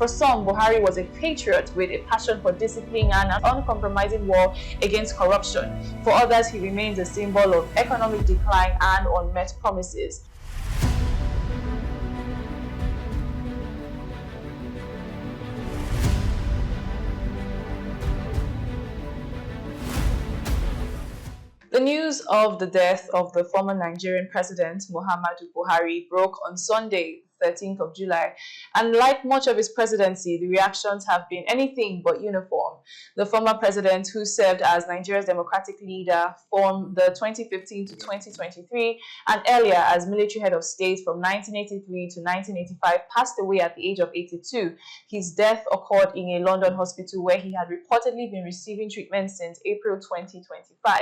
For some, Buhari was a patriot with a passion for discipline and an uncompromising war against corruption. For others, he remains a symbol of economic decline and unmet promises. The news of the death of the former Nigerian President Muhammadu Buhari broke on Sunday, 13th of July, and like much of his presidency, the reactions have been anything but uniform. The former president, who served as Nigeria's democratic leader from the 2015 to 2023 and earlier as military head of state from 1983 to 1985, passed away at the age of 82. His death occurred in a London hospital where he had reportedly been receiving treatment since April 2025.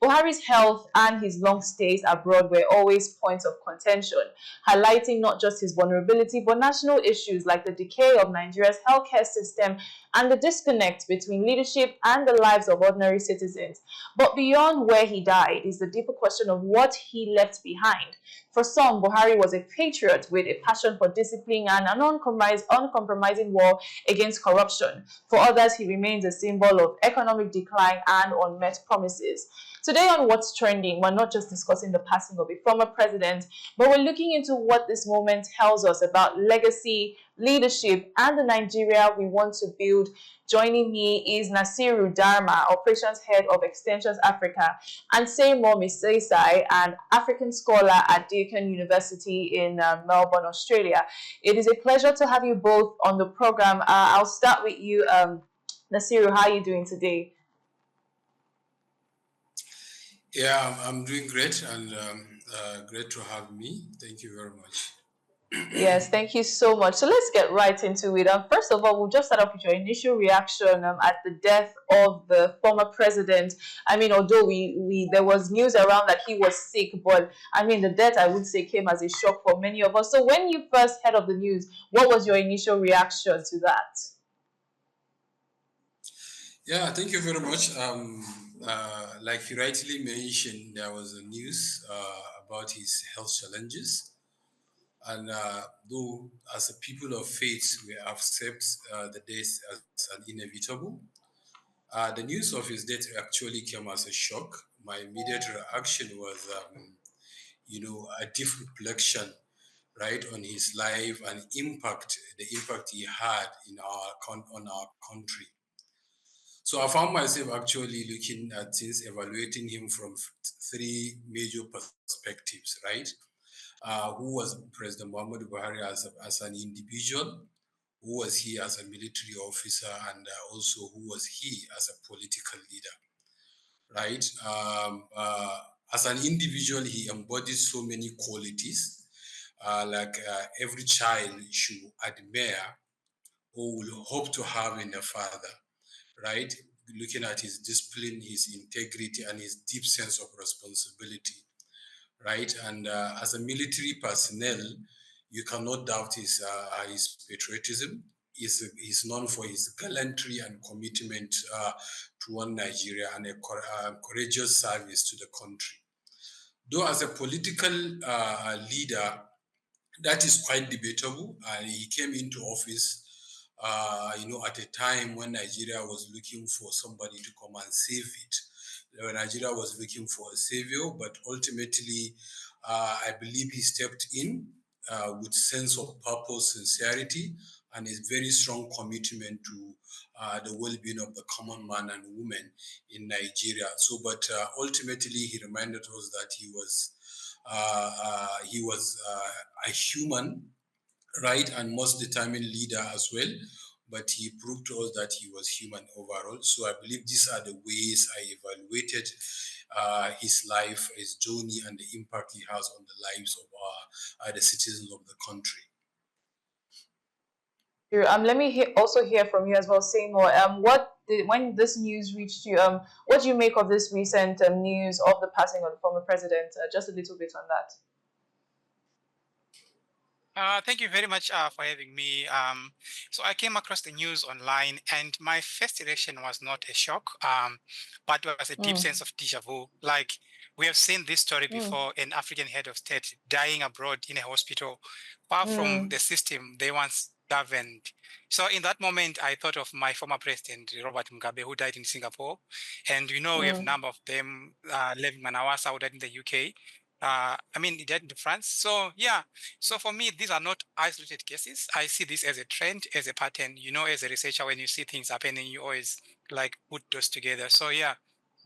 Buhari's health and his long stays abroad were always points of contention, highlighting not just his vulnerability but national issues like the decay of Nigeria's healthcare system and the disconnect between leadership and the lives of ordinary citizens. But beyond where he died is the deeper question of what he left behind. For some, Buhari was a patriot with a passion for discipline and an uncompromising war against corruption. For others, he remains a symbol of economic decline and unmet promises. Today on What's Trending, we're not just discussing the passing of a former president, but we're looking into what this moment tells us about legacy, leadership, and the Nigeria we want to build. Joining me is Nasiru Dharma, Operations Head of Extensions Africa, and Seymour Misesai, an African scholar at Deakin University in Melbourne, Australia. It is a pleasure to have you both on the program. I'll start with you, Nasiru. How are you doing today? Yeah, I'm doing great, and great to have me. Thank you very much. Yes, thank you so much. So let's get right into it. First of all, we'll just start off with your initial reaction at the death of the former president. I mean, although there was news around that he was sick, but I mean, the death, I would say, came as a shock for many of us. So when you first heard of the news, what was your initial reaction to that? Yeah, thank you very much. Like you rightly mentioned, there was a news about his health challenges. And though, as a people of faith, we accept the death as an inevitable, the news of his death actually came as a shock. My immediate reaction was, a deep reflection, right, on his life and the impact he had on our country. So I found myself actually looking at things, evaluating him from three major perspectives, right? Who was President Muhammadu Buhari as an individual? Who was he as a military officer? And also, who was he as a political leader, right? As an individual, he embodies so many qualities, like every child should admire or will hope to have in a father, right? Looking at his discipline, his integrity, and his deep sense of responsibility, right? And as a military personnel, you cannot doubt his patriotism. He's known for his gallantry and commitment to one Nigeria and a courageous service to the country. Though as a political leader, that is quite debatable. He came into office at a time when Nigeria was looking for somebody to come and save it. Nigeria was looking for a savior, but ultimately, I believe he stepped in with sense of purpose, sincerity, and a very strong commitment to the well-being of the common man and woman in Nigeria. So, but ultimately, he reminded us that he was a human, right, and most determined leader as well. But he proved to us that he was human overall. So I believe these are the ways I evaluated his life, his journey, and the impact he has on the lives of the citizens of the country. Let me also hear from you as well, Seymour. When this news reached you, what do you make of this recent news of the passing of the former president? Just a little bit on that. Thank you very much for having me. So I came across the news online, and my first reaction was not a shock, but was a deep sense of déjà vu. Like, we have seen this story before, an African head of state dying abroad in a hospital, far from the system they once governed. So in that moment, I thought of my former president, Robert Mugabe, who died in Singapore. And we have a number of them living in Manawasa, who died in the UK. He died in France. So yeah, so for me, these are not isolated cases. I see this as a trend, as a pattern. As a researcher, when you see things happening, you always like put those together. So yeah,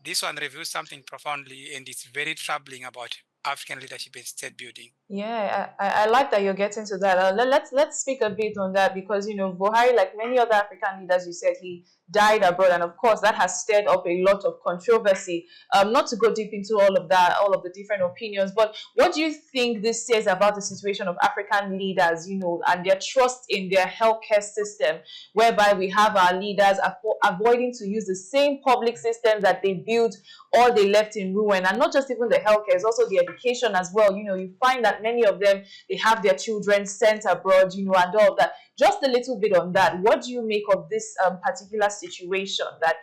this one reveals something profoundly, and it's very troubling about African leadership and state building. Yeah, I like that you're getting to that. Let's speak a bit on that because Buhari, like many other African leaders, you said he died abroad, and of course that has stirred up a lot of controversy. Not to go deep into all of that, all of the different opinions, but what do you think this says about the situation of African leaders, and their trust in their healthcare system, whereby we have our leaders avoiding to use the same public system that they built or they left in ruin, and not just even the healthcare, it's also the education as well. You find that many of them, they have their children sent abroad, and all of that. Just a little bit on that. What do you make of this particular situation that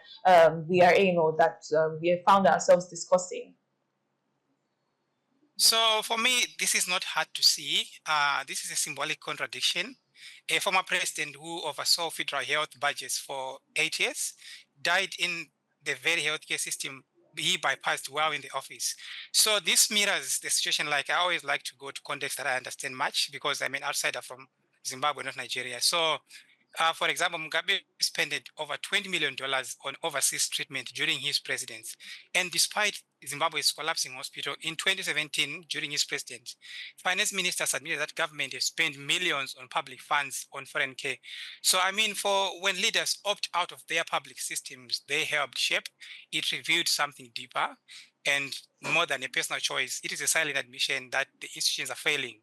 we are in, or that we have found ourselves discussing? So for me, this is not hard to see. This is a symbolic contradiction. A former president who oversaw federal health budgets for 8 years died in the very healthcare system he bypassed while in the office. So this mirrors the situation. Like, I always like to go to context that I understand much, because I'm an outsider from Zimbabwe, not Nigeria. So for example, Mugabe spent over $20 million on overseas treatment during his presidency. And despite Zimbabwe's collapsing hospital in 2017 during his presidency, finance ministers admitted that government has spent millions on public funds on foreign care. So for when leaders opt out of their public systems they helped shape, it revealed something deeper and more than a personal choice. It is a silent admission that the institutions are failing.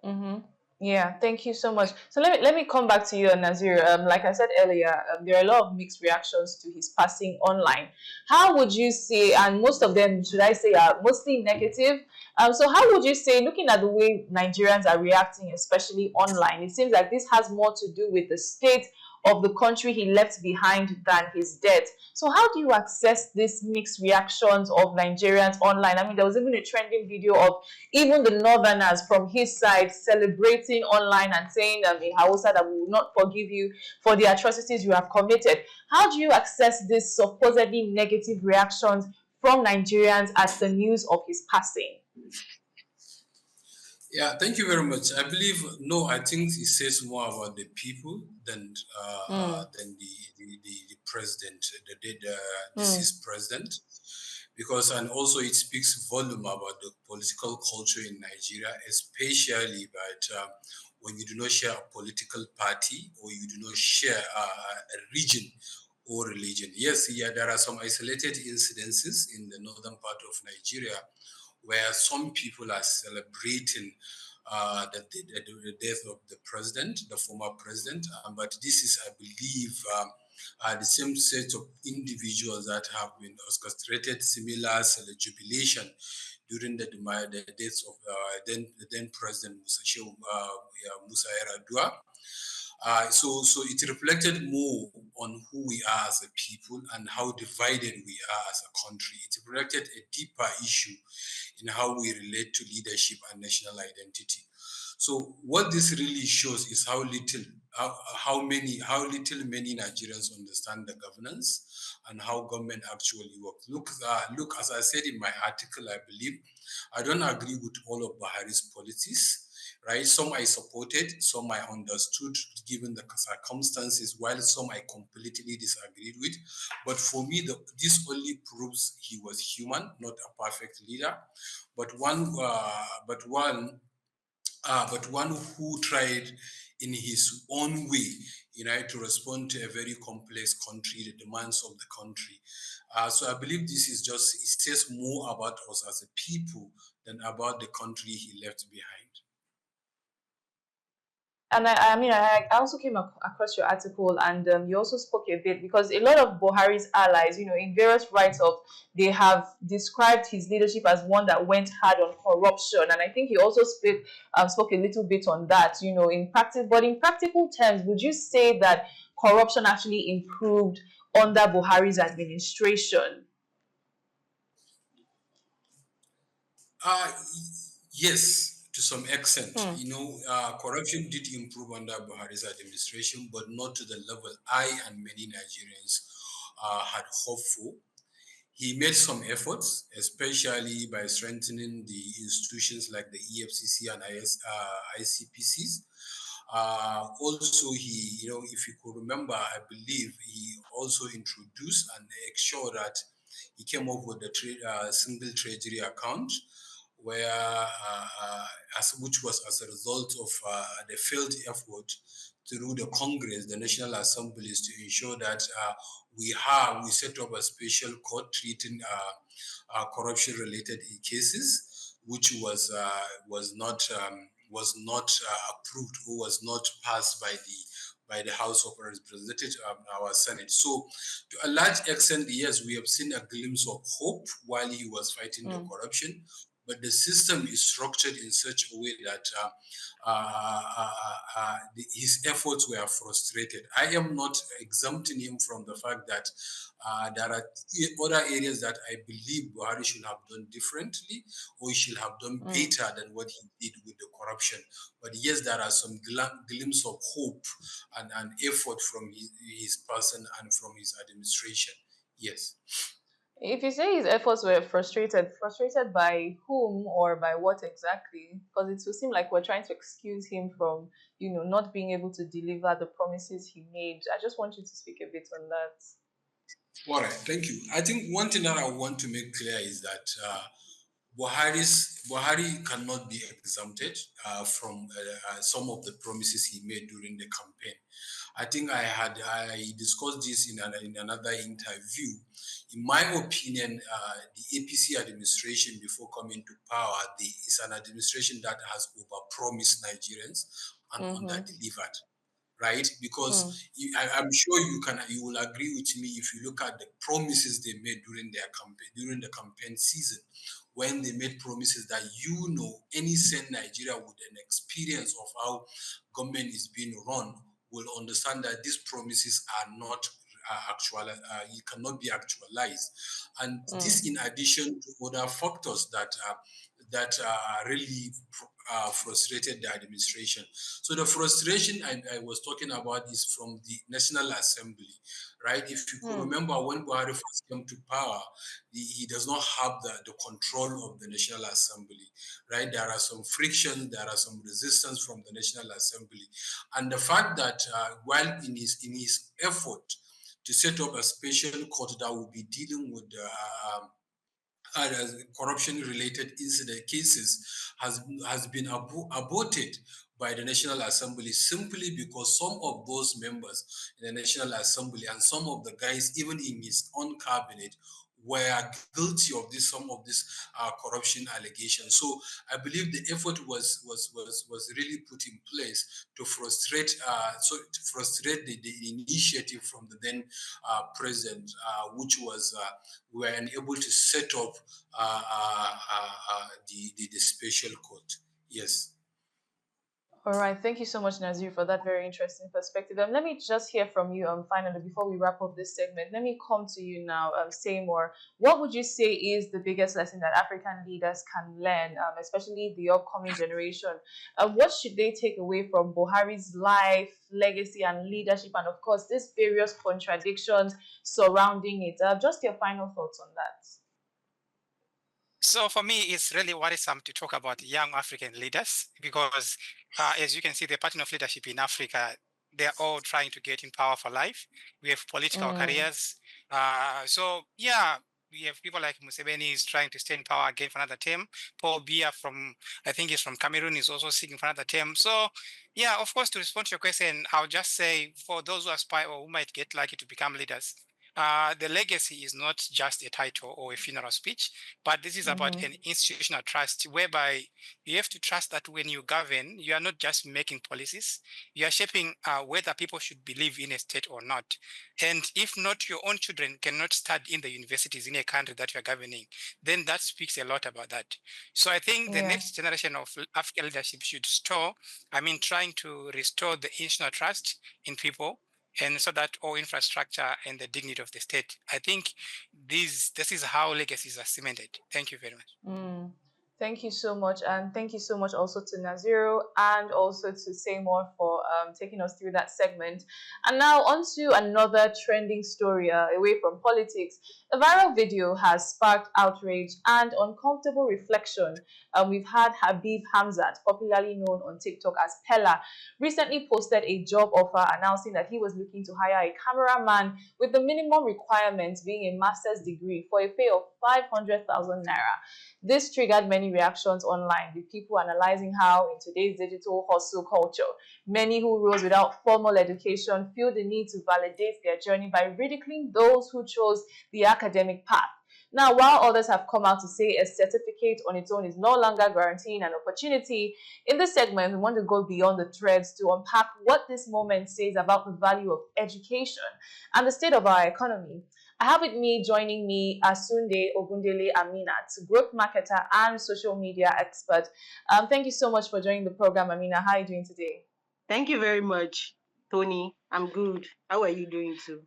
Mm-hmm. Yeah, thank you so much. So let me come back to you, Nazir. Like I said earlier, there are a lot of mixed reactions to his passing online. How would you say, and most of them, should I say, are mostly negative? So how would you say, looking at the way Nigerians are reacting, especially online, it seems like this has more to do with the state of the country he left behind than his death. So how do you access these mixed reactions of Nigerians online? There was even a trending video of even the northerners from his side celebrating online and saying in Hausa that we will not forgive you for the atrocities you have committed. How do you access these supposedly negative reactions from Nigerians at the news of his passing? Yeah, thank you very much. I believe I think it says more about the people than the president, the deceased president, because and also it speaks volume about the political culture in Nigeria, especially about when you do not share a political party or you do not share a region or religion. Yes, yeah, there are some isolated incidences in the northern part of Nigeria where some people are celebrating the death of the president, the former president. But this is, I believe, the same set of individuals that have been orchestrated similar jubilation during the death of then President Musa Yar'Adua. So it reflected more on who we are as a people and how divided we are as a country. It reflected a deeper issue in how we relate to leadership and national identity. So what this really shows is how little many Nigerians understand the governance and how government actually works. Look, as I said in my article, I don't agree with all of Buhari's policies. Right, some I supported, some I understood given the circumstances, while some I completely disagreed with. But for me, this only proves he was human, not a perfect leader, but one who tried in his own way, to respond to a very complex country, the demands of the country. So I believe this is it says more about us as a people than about the country he left behind. And I also came across your article, and you also spoke a bit because a lot of Buhari's allies, in various write-ups, they have described his leadership as one that went hard on corruption, and I think he also spoke a little bit on that, in practice. But in practical terms, would you say that corruption actually improved under Buhari's administration? Yes, to some extent. Corruption did improve under Buhari's administration, but not to the level I and many Nigerians had hoped for. He made some efforts, especially by strengthening the institutions like the EFCC and ICPCs. Also, if you could remember, I believe he also introduced and ensured that he came up with the single treasury account, where which was as a result of the failed effort through the Congress, the National Assemblies, to ensure that we set up a special court treating corruption-related cases, which was not approved or was not passed by the House of Representatives, our Senate. So, to a large extent, yes, we have seen a glimpse of hope while he was fighting the corruption, but the system is structured in such a way that his efforts were frustrated. I am not exempting him from the fact that there are other areas that I believe Buhari should have done differently, or he should have done better than what he did with the corruption. But yes, there are some glimpses of hope and effort from his person and from his administration. Yes. If you say his efforts were frustrated by whom or by what exactly? Because it will seem like we're trying to excuse him from, not being able to deliver the promises he made. I just want you to speak a bit on that. All right, thank you. I think one thing that I want to make clear is that Buhari cannot be exempted from some of the promises he made during the campaign. I think I discussed this in another interview. In my opinion, the APC administration before coming to power is an administration that has overpromised Nigerians and underdelivered. Right, because I'm sure you will agree with me if you look at the promises they made during the campaign season, when they made promises that any sane Nigeria with an experience of how government is being run will understand that these promises are not actual. It cannot be actualized, and this in addition to other factors that really frustrated the administration. So the frustration I was talking about is from the National Assembly, right? If you could remember, when Buhari first came to power, he does not have the control of the National Assembly, right? There are some friction, there are some resistance from the National Assembly, and the fact that while in his effort to set up a special court that will be dealing with corruption-related incident cases has been aborted by the National Assembly, simply because some of those members in the National Assembly and some of the guys, even in his own cabinet, were guilty of some of these corruption allegations. So I believe the effort was really put in place to frustrate the initiative from the then president, which was we were unable to set up the special court. Yes. All right, thank you so much, Nazir, for that very interesting perspective. Let me just hear from you finally before we wrap up this segment. Let me come to you now, Seymour. What would you say is the biggest lesson that African leaders can learn, especially the upcoming generation? What should they take away from Buhari's life, legacy, and leadership, and of course, these various contradictions surrounding it? Just your final thoughts on that. So for me, it's really worrisome to talk about young African leaders because, as you can see, the pattern of leadership in Africa, they're all trying to get in power for life. We have political careers. So yeah, we have people like Museveni is trying to stay in power again for another term. Paul Biya I think he's from Cameroon, is also seeking for another term. So yeah, of course, to respond to your question, I'll just say for those who aspire or who might get lucky to become leaders, the legacy is not just a title or a funeral speech, but this is about an institutional trust whereby you have to trust that when you govern, you are not just making policies, you are shaping whether people should believe in a state or not. And if not, your own children cannot study in the universities in a country that you are governing, then that speaks a lot about that. So I think the next generation of African leadership should trying to restore the institutional trust in people, and so that all infrastructure and the dignity of the state. I think this is how legacies are cemented. Thank you very much. Thank you so much, and thank you so much also to Naziro and also to Seymour for taking us through that segment. And now on to another trending story away from politics. A viral video has sparked outrage and uncomfortable reflection. We've had Habib Hamzat, popularly known on TikTok as Peller, recently posted a job offer announcing that he was looking to hire a cameraman with the minimum requirements being a master's degree for a pay of 500,000 naira. This triggered many reactions online, with people analyzing how, in today's digital hustle culture, many who rose without formal education feel the need to validate their journey by ridiculing those who chose the academic path. Now, while others have come out to say a certificate on its own is no longer guaranteeing an opportunity, in this segment, we want to go beyond the threads to unpack what this moment says about the value of education and the state of our economy. I have with me joining me Asunde Ogundele Aminat, growth marketer and social media expert. Thank you so much for joining the program, Amina. How are you doing today? Thank you very much, Tony. I'm good. How are you doing too?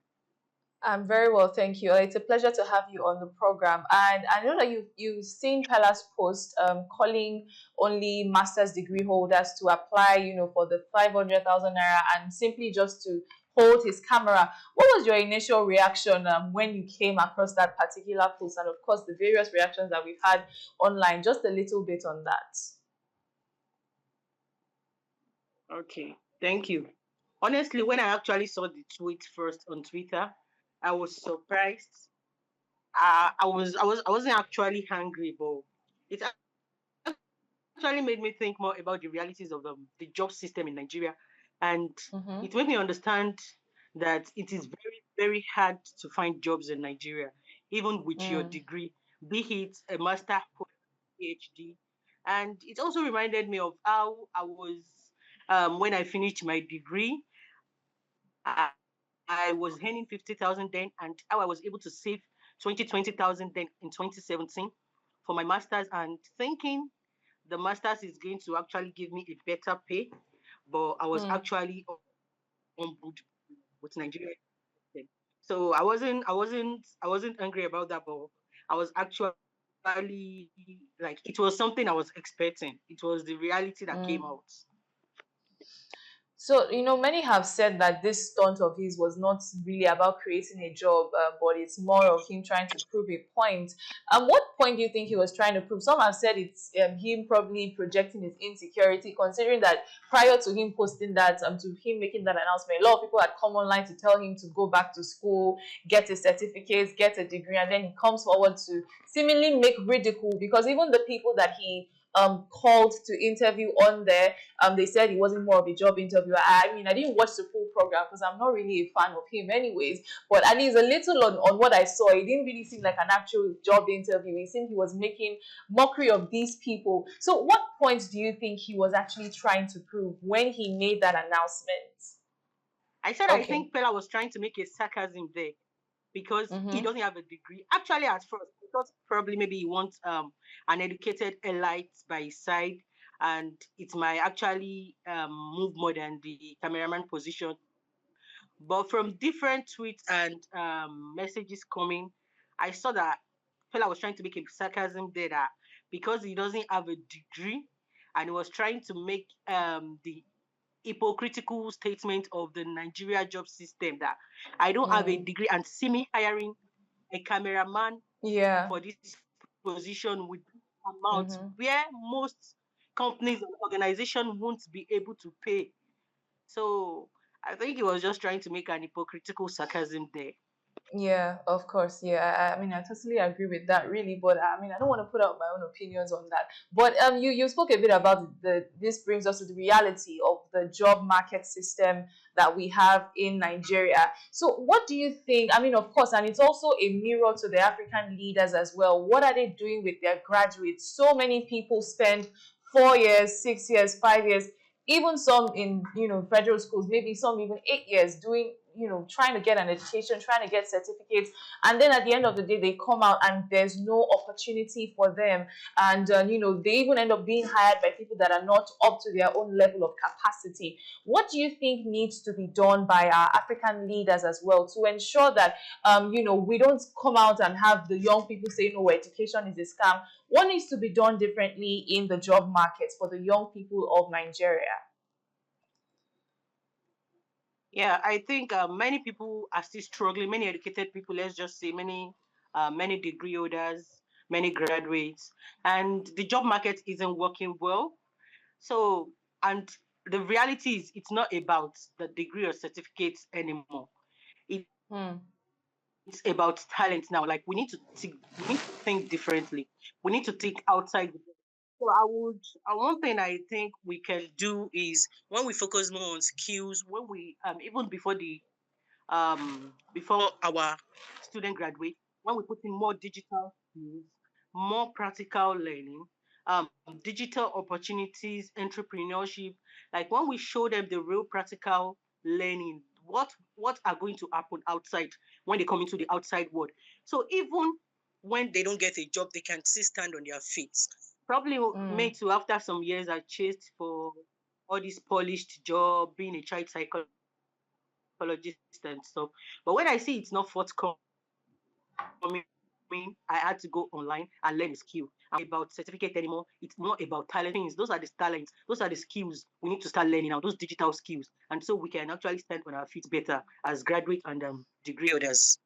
I'm very well, thank you. It's a pleasure to have you on the program. And I know that you've seen Pella's post calling only master's degree holders to apply, for the 500,000 naira and simply just to hold his camera. What was your initial reaction when you came across that particular post, and of course the various reactions that we've had online? Just a little bit on that. Okay, thank you. Honestly, when I actually saw the tweet first on Twitter, I was surprised. I wasn't actually hungry, but it actually made me think more about the realities of the job system in Nigeria, and Mm-hmm. it made me understand that it is very, very hard to find jobs in Nigeria, even with your Mm. degree, be it a master or PhD. And it also reminded me of how I was when I finished my degree. I, I was earning 50,000 then, and how I was able to save 20,000 then in 2017 for my master's, and thinking the master's is going to actually give me a better pay, but I was Mm. actually on board with Nigeria. So I wasn't angry about that, but I was actually like, it was something I was expecting. It was the reality that came Mm. out. So, many have said that this stunt of his was not really about creating a job, but it's more of him trying to prove a point. What point do you think he was trying to prove? Some have said it's him probably projecting his insecurity, considering that prior to him posting that, to him making that announcement, a lot of people had come online to tell him to go back to school, get a certificate, get a degree, and then he comes forward to seemingly make ridicule, because even the people that he called to interview on there, they said he wasn't more of a job interviewer. I mean, I didn't watch the full program because I'm not really a fan of him anyways, but at least a little on what I saw, it didn't really seem like an actual job interview. It seemed he was making mockery of these people. So what points do you think he was actually trying to prove when he made that announcement? I said I Okay. think Pella was trying to make a sarcasm there because he Mm-hmm. doesn't have a degree. Actually, at first, I thought probably maybe he wants an educated elite by his side, and it might actually move more than the cameraman position. But from different tweets and messages coming, I saw that Pella was trying to make a sarcasm there, that because he doesn't have a degree, and he was trying to make the hypocritical statement of the Nigeria job system, that I don't have a Mm. degree and see me hiring a cameraman Yeah. for this position with amount Mm-hmm. where most companies and organizations won't be able to pay. So I think he was just trying to make an hypocritical sarcasm there. Yeah, of course. Yeah, I mean, I totally agree with that, really. But I mean, I don't want to put out my own opinions on that. But you spoke a bit about this brings us to the reality of the job market system that we have in Nigeria. So, what do you think? I mean, of course, and it's also a mirror to the African leaders as well. What are they doing with their graduates? So many people spend 4 years, 6 years, 5 years, even some in federal schools, maybe some even 8 years doing trying to get an education, trying to get certificates, and then at the end of the day they come out and there's no opportunity for them, and they even end up being hired by people that are not up to their own level of capacity. What do you think needs to be done by our African leaders as well to ensure that we don't come out and have the young people say, no, education is a scam? What needs to be done differently in the job market for the young people of Nigeria? Yeah, I think many people are still struggling. Many educated people, let's just say, many degree holders, many graduates, and the job market isn't working well. So, and the reality is, it's not about the degree or certificates anymore. Hmm. It's about talent now. Like we need to think differently. We need to think outside the box. So one thing I think we can do is when we focus more on skills, when we even before our student graduate, when we put in more digital skills, more practical learning, um, digital opportunities, entrepreneurship, like when we show them the real practical learning, what are going to happen outside when they come into the outside world. So even when they don't get a job, they can still stand on their feet. Probably Hmm. made to after some years I chased for all this polished job, being a child psychologist and stuff. But when I see it's not forthcoming, I had to go online and learn a skill. About certificate anymore. It's more about talent things. Those are the talents. Those are the skills we need to start learning now. Those digital skills, and so we can actually stand on our feet better as graduate and degree holders.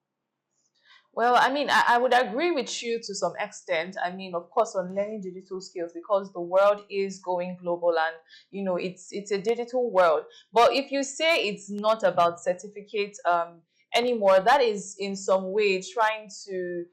Well, I mean, I would agree with you to some extent. I mean, of course, on learning digital skills because the world is going global and it's a digital world. But if you say it's not about certificates anymore, that is in some way trying to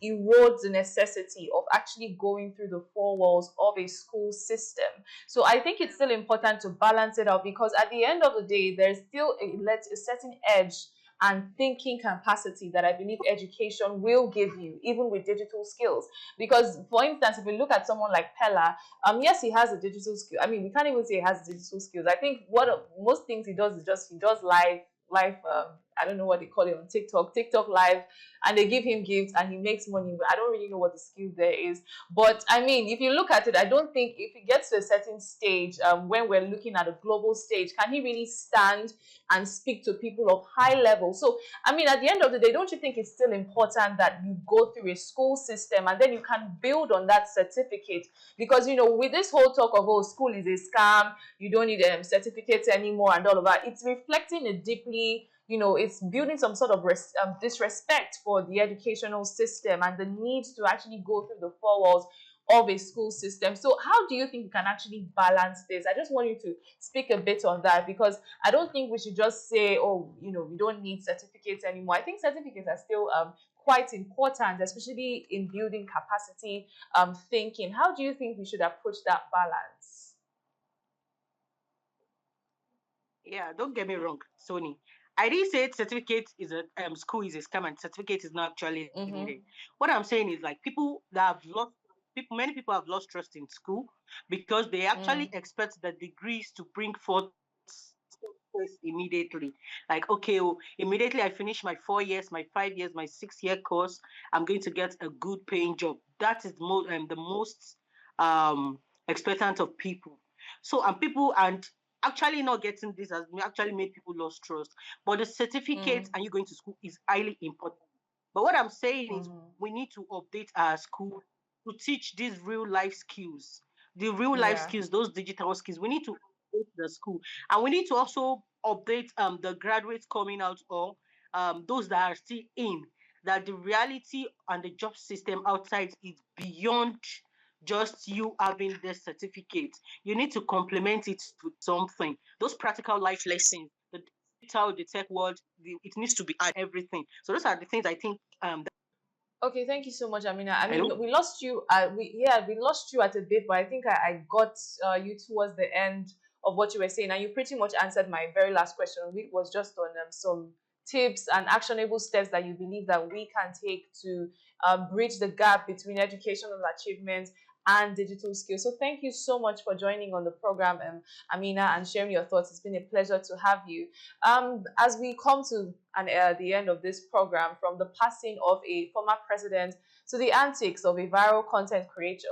erode the necessity of actually going through the four walls of a school system. So I think it's still important to balance it out because at the end of the day, there's still a certain edge and thinking capacity that I believe education will give you, even with digital skills. Because, for instance, if we look at someone like Peller, yes, he has a digital skill. I mean, we can't even say he has digital skills. I think most things he does is just he does live. I don't know what they call it on TikTok live, and they give him gifts and he makes money. But I don't really know what the skill there is. But I mean, if you look at it, I don't think if he gets to a certain stage, when we're looking at a global stage, can he really stand and speak to people of high level? So, I mean, at the end of the day, don't you think it's still important that you go through a school system and then you can build on that certificate? Because, with this whole talk of, oh, school is a scam, you don't need certificates anymore and all of that, it's reflecting a deeply it's building some sort of disrespect for the educational system and the need to actually go through the four walls of a school system. So how do you think you can actually balance this? I just want you to speak a bit on that because I don't think we should just say, oh, we don't need certificates anymore. I think certificates are still quite important, especially in building capacity thinking. How do you think we should approach that balance? Yeah, don't get me wrong, Sony. I didn't say certificate is a school is a scam and certificate is not actually Mm-hmm. needed. What I'm saying is like many people have lost trust in school because they Mm. actually expect the degrees to bring forth success immediately. Like, okay, oh, immediately I finish my 4 years, my 5 years, my 6 year course, I'm going to get a good paying job. That is the most expectant of people. So and actually not getting this has actually made people lose trust. But the certificate Mm. and you going to school is highly important. But what I'm saying is Mm-hmm. we need to update our school to teach these real life skills, the real life Yeah. skills, those digital skills. We need to update the school, and we need to also update the graduates coming out or those that are still in that the reality and the job system outside is beyond just you having the certificate. You need to complement it with something. Those practical life lessons, the digital, the tech world, it needs to be at everything. So those are the things I think. Okay, thank you so much, Amina. I mean, Hello. we lost you. We lost you at a bit, but I think I got you towards the end of what you were saying, and you pretty much answered my very last question, which was just on some tips and actionable steps that you believe that we can take to bridge the gap between educational achievements and digital skills. So thank you so much for joining on the program, Amina, and sharing your thoughts. It's been a pleasure to have you. As we come to the end of this program, from the passing of a former president to the antics of a viral content creator,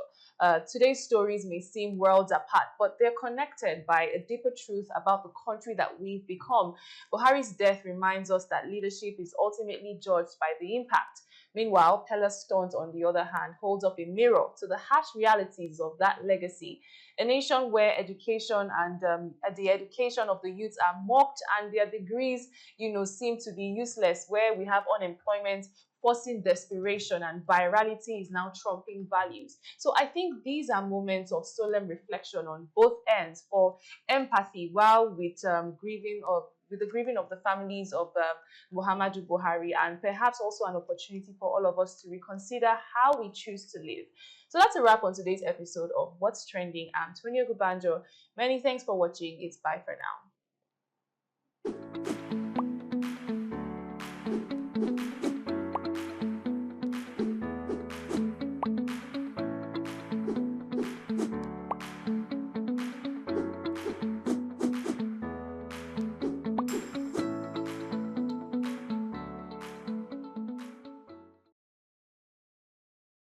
today's stories may seem worlds apart, but they're connected by a deeper truth about the country that we've become. Buhari's death reminds us that leadership is ultimately judged by the impact. Meanwhile, Peller's Stunt, on the other hand, holds up a mirror to the harsh realities of that legacy. A nation where education and the education of the youth are mocked and their degrees, seem to be useless, where we have unemployment forcing desperation and virality is now trumping values. So I think these are moments of solemn reflection on both ends, for empathy while with the grieving of the families of Muhammadu Buhari, and perhaps also an opportunity for all of us to reconsider how we choose to live. So that's a wrap on today's episode of What's Trending. I'm Tonio Gubanjo. Many thanks for watching. It's bye for now.